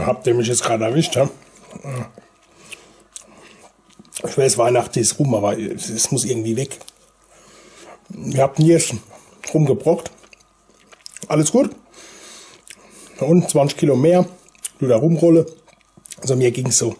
Habt ihr mich jetzt gerade erwischt? Ja? Ich weiß, Weihnachten ist rum, aber es muss irgendwie weg. Wir habt hier rumgebrockt. Alles gut. Und 20 Kilo mehr. Du da rumrolle. Also mir ging's so.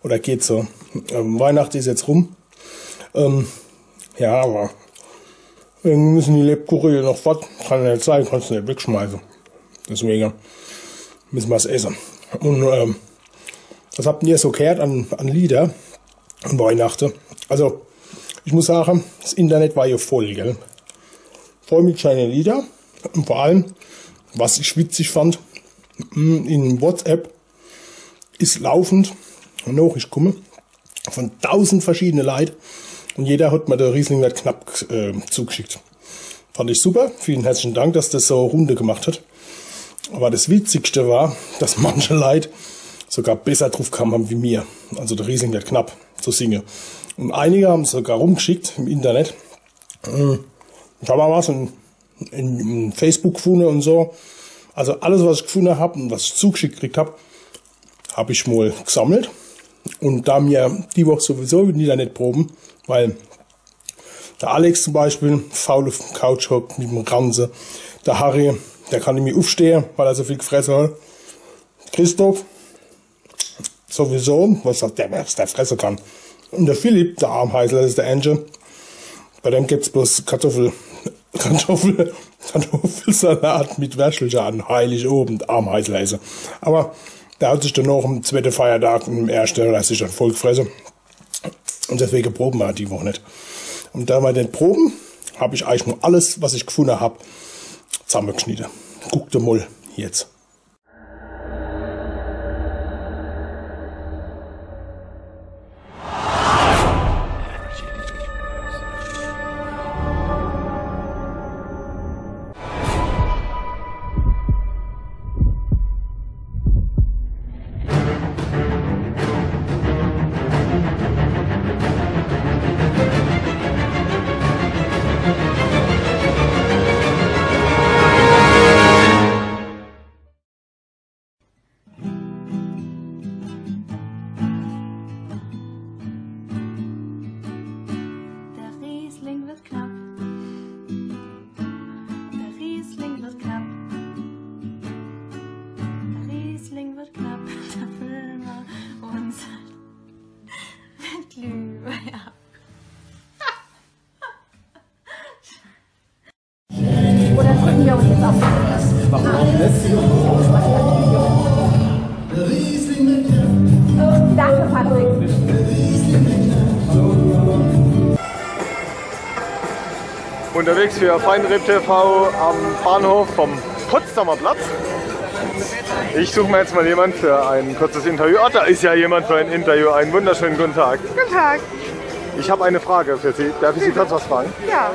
Oder geht so. Weihnachten ist jetzt rum. Ja, aber wir müssen die Lebkuchen noch was. Kann ja nicht sein, kannst du nicht wegschmeißen. Deswegen müssen wir es essen. Und was habt ihr so gehört an Lieder an Weihnachten? Also, ich muss sagen, das Internet war ja voll, gell? Voll mit schönen Lieder. Und vor allem, was ich witzig fand, in WhatsApp ist laufend eine Nachricht gekommen von 1000 verschiedenen Leuten und jeder hat mir der Riesling nicht knapp zugeschickt. Fand ich super. Vielen herzlichen Dank, dass das so Runde gemacht hat. Aber das Witzigste war, dass manche Leute sogar besser drauf kamen wie mir. Also der Riesling nicht knapp zu singen. Und einige haben es sogar rumgeschickt im Internet. Ich habe auch was in Facebook gefunden und so. Also alles, was ich gefunden habe und was ich zugeschickt gekriegt habe, habe ich mal gesammelt. Und da mir die Woche sowieso wieder nicht proben, weil der Alex zum Beispiel faule Couch hockt mit dem Ranse. Der Harry, der kann nicht mehr aufstehen, weil er so viel gefressen hat. Christoph sowieso, was der fressen kann. Und der Philipp, der Armheißler, das ist der Angel. Bei dem gibt's bloß Kartoffelsalat mit Wäschelchen an Heiligabend, Armheißler essen. Aber der hat sich dann noch am zweiten Feiertag und im ersten, da sich dann voll gefressen. Und deswegen proben wir die Woche nicht. Und da bei den Proben habe ich eigentlich nur alles, was ich gefunden habe, zusammengeschnitten. Guckt mal jetzt. Oder drücken wir uns jetzt ab? Warum auch nicht? Danke, Patrick. Unterwegs für Feinripp TV am Bahnhof vom Potsdamer Platz. Ich suche mir jetzt mal jemanden für ein kurzes Interview. Oh, da ist ja jemand für ein Interview. Einen wunderschönen guten Tag. Guten Tag. Ich habe eine Frage für Sie. Darf ich Sie kurz was fragen? Ja.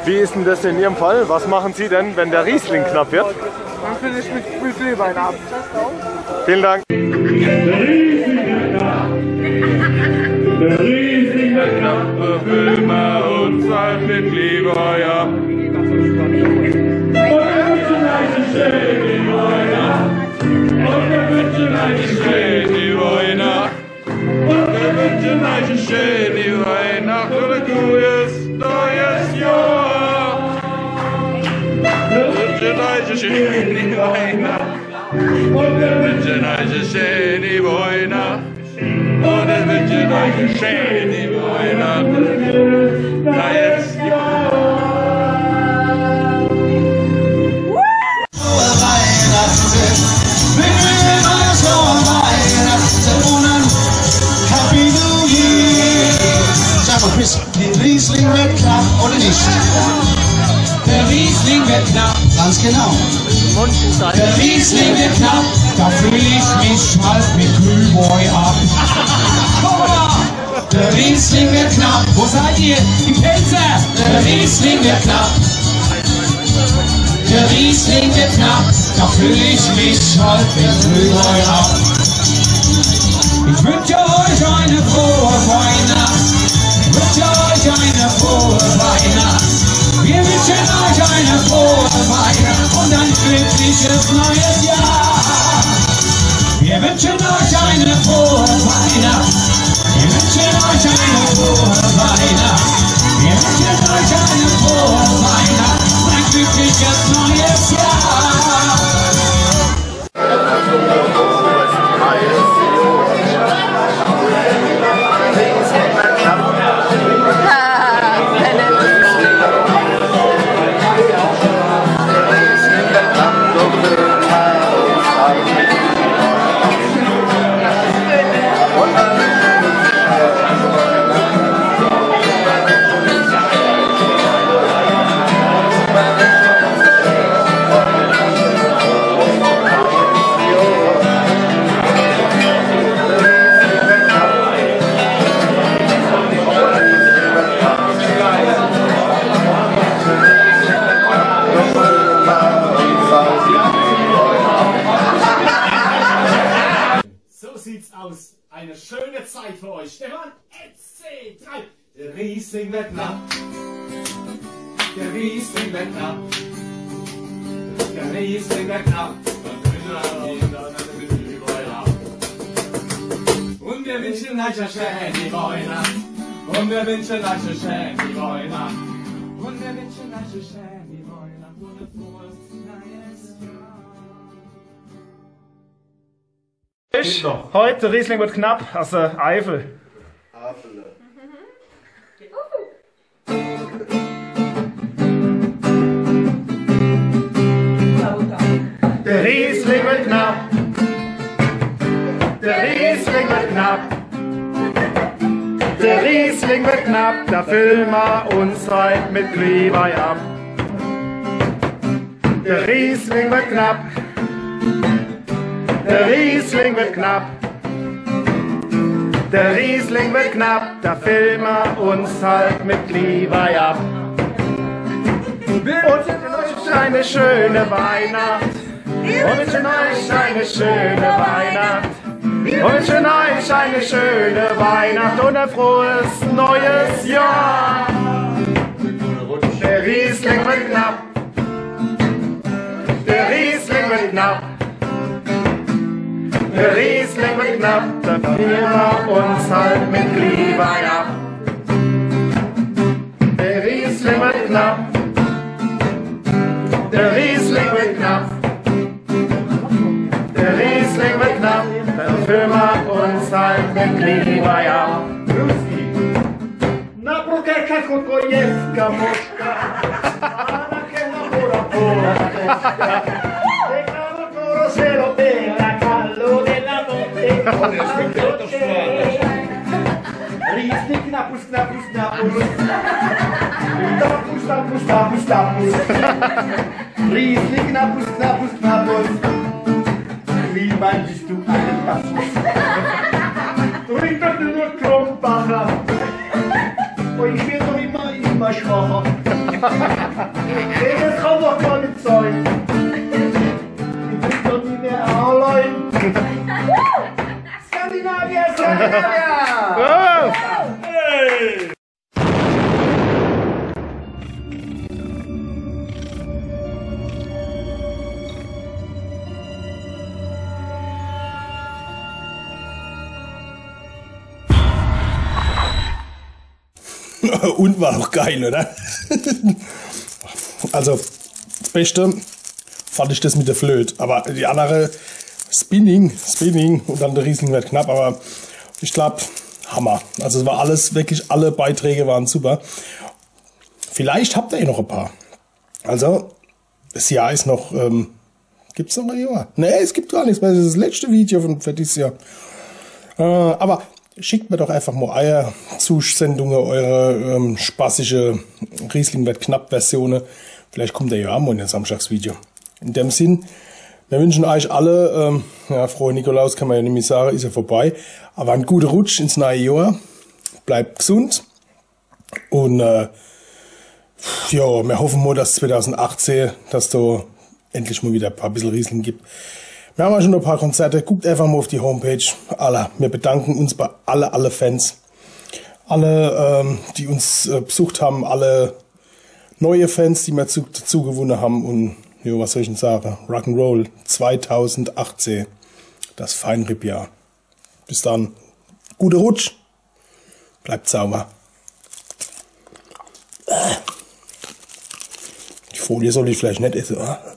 Wie ist denn das in Ihrem Fall? Was machen Sie denn, wenn der Riesling knapp wird? Dann fülle ich mit Glühwein ab. Vielen Dank. Der Riesling wird knapp, befüllen wir uns halt mit Liebe, ja. Und wir wünschen euch schön die Weihnacht. Und wir wünschen euch schön die Weihnacht. Und wir wünschen euch schön die Weihnacht und ein gutes neues Jahr. Wir wünschen euch schön die Weihnacht. Und wir wünschen euch schön die Weihnacht. Und wir wünschen euch schön die Weihnacht. Neues Jahr. Der Riesling wird knapp oder nicht? Der Riesling wird knapp, ganz genau. Der Riesling wird knapp, da fühle ich mich halt mit Glühwein ab. Der Riesling wird knapp, wo seid ihr? Die Pelzer! Der Riesling wird knapp. Der Riesling wird knapp, da fühle ich mich halt mit Glühwein ab. Ich wünsche euch eine frohe Weihnacht. Ich wünsche euch eine frohe Weihnacht. Wir wünschen euch eine frohe Weihnacht und ein glückliches glückliches neues Jahr. Wir wünschen euch eine frohe Weihnacht. Wir wünschen euch eine frohe Weihnacht. Wir wünschen euch eine frohe Weihnacht und ein glückliches neues Jahr. Aus. Eine schöne Zeit für euch. Stefan, SC3. Der Riesling wird knapp. Der Riesling wird knapp. Der Riesling wird knapp. Und wir wünschen euch eine schöne Weihnacht. Und wir wünschen euch eine schöne Weihnacht. Und wir wünschen euch eine schöne Weihnacht. Und ein frohes neues Jahr. Heute, der Riesling wird knapp, also Eifel. Der Riesling wird knapp. Der Riesling wird knapp. Der Riesling wird knapp, da füllen wir uns heute mit Glühwein ab. Der Riesling wird knapp. Der Riesling wird knapp. Der Riesling wird knapp, da füllen wir uns halt mit Glühwein ab. Und euch eine schöne Weihnacht. Und wünschen euch eine schöne Weihnacht. Und wünschen euch eine schöne Weihnacht und ein frohes neues Jahr. Der Riesling wird knapp. Der Riesling wird knapp. Der Riesling wird knapp, da füllen wir uns halt mit Glühwein ab. Der Riesling wird knapp. Der Riesling wird knapp. Der Riesling wird knapp, da füllen wir uns halt mit Glühwein ab. Na porque kakukojewska moszka, a na kena pora pora. Riesling knappus, knappus, knappus. Tappus, tappus, tappus, tappus. Riesling knappus, knappus, knappus. Glühwein bist du ein Passus. Trink doch nur Kronbacher. Und ich werde doch immer schwacher. Das kann doch gar nicht sein. Ich trink doch nicht mehr allein. Skandinavier, Skandinavier! Oh. Hey. Und war auch geil, oder? Also, das Beste fand ich das mit der Flöte, aber die andere Spinning und dann der Riesling wird knapp, aber ich glaube, Hammer. Also es war alles, wirklich alle Beiträge waren super. Vielleicht habt ihr noch ein paar. Also, das Jahr ist noch, gibt's noch ein Jahr? Nee, es gibt gar nichts, weil das ist das letzte Video für dieses Jahr. Aber schickt mir doch einfach mal eure Zusendungen, eure spaßige Riesling wird knapp Versionen. Vielleicht kommt der ja auch mal in ein Samstagsvideo. In dem Sinn, wir wünschen euch alle, ja, frohe Nikolaus kann man ja nicht mehr sagen, ist ja vorbei, aber einen guten Rutsch ins neue Jahr. Bleibt gesund und ja, wir hoffen mal, dass 2018, dass da endlich mal wieder ein paar bisschen Riesling gibt. Wir haben ja schon ein paar Konzerte, guckt einfach mal auf die Homepage. Wir bedanken uns bei alle Fans, alle, die uns besucht haben, alle neue Fans, die wir dazu gewonnen haben und Jo, was soll ich denn sagen? Rock'n'Roll 2018. Das Feinripp-Jahr. Bis dann. Gute Rutsch. Bleibt sauber. Die Folie soll ich vielleicht nicht essen, oder?